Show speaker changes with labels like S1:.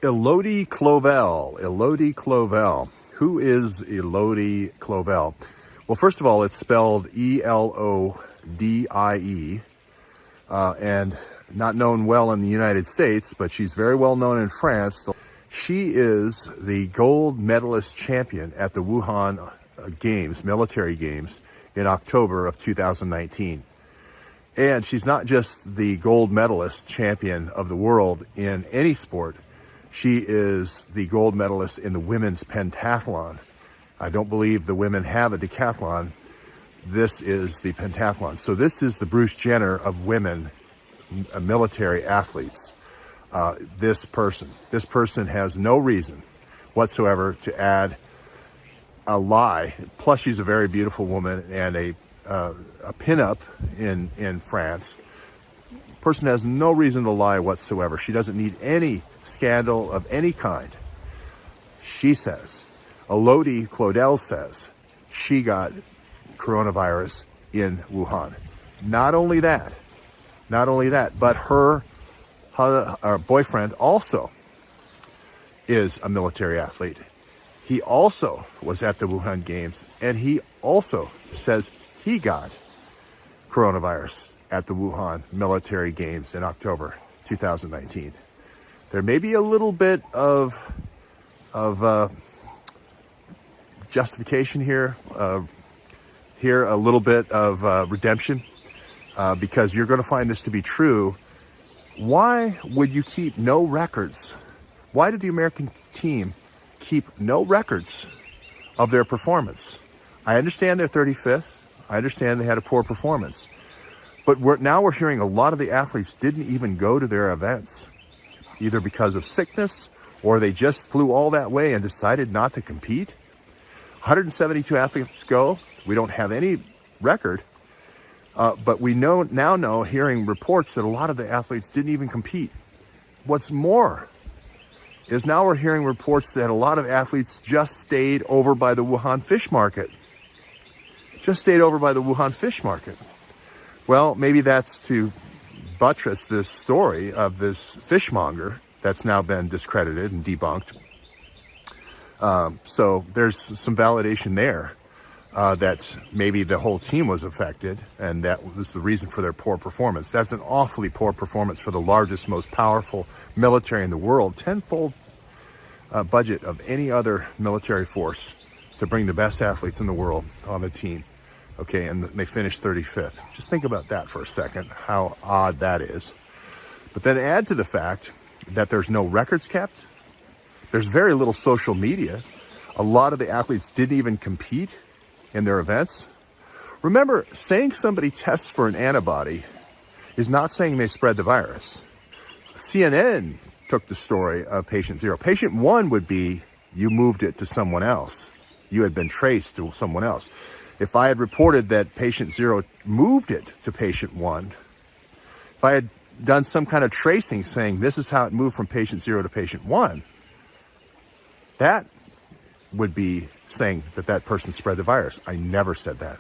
S1: Elodie Clovell. Elodie Clovell. Who is Elodie Clovell? Well, first of all, it's spelled E-L-O-D-I-E, and not known well in the United States, but she's very well known in France. She is the gold medalist champion at the Wuhan Games, military games, in October of 2019. And she's not just the gold medalist champion of the world in any sport. She is the gold medalist in the women's pentathlon. I don't believe the women have a decathlon. This is the pentathlon. So this is the Bruce Jenner of women military athletes. This person has no reason whatsoever to add a lie. Plus, she's a very beautiful woman and a pinup in France. Person has no reason to lie whatsoever. She doesn't need any scandal of any kind. She says, Elodie Clovell says, she got coronavirus in Wuhan. Not only that, but her boyfriend also is a military athlete. He also was at the Wuhan Games, and he also says he got coronavirus at the Wuhan military games in October 2019. There may be a little bit of justification here, a little bit of redemption, because you're going to find this to be true. Why would you keep no records? Why did the American team keep no records of their performance? I understand they're 35th. I understand they had a poor performance. But now we're hearing a lot of the athletes didn't even go to their events, either because of sickness or they just flew all that way and decided not to compete. 172 athletes go. We don't have any record. But we now know, hearing reports, that a lot of the athletes didn't even compete. What's more is now we're hearing reports that a lot of athletes just stayed over by the Wuhan fish market. Well, maybe that's to buttress this story of this fishmonger that's now been discredited and debunked. So there's some validation there. That maybe the whole team was affected, and that was the reason for their poor performance. That's an awfully poor performance for the largest, most powerful military in the world. Tenfold budget of any other military force to bring the best athletes in the world on the team. Okay, and they finished 35th. Just think about that for a second, how odd that is. But then add to the fact that there's no records kept. There's very little social media. A lot of the athletes didn't even compete in their events. Remember, saying somebody tests for an antibody is not saying they spread the virus. CNN took the story of patient 0. Patient 1 would be you moved it to someone else. You had been traced to someone else. If I had reported that patient 0 moved it to patient 1, if I had done some kind of tracing saying this is how it moved from patient 0 to patient 1, that would be saying that person spread the virus. I never said that.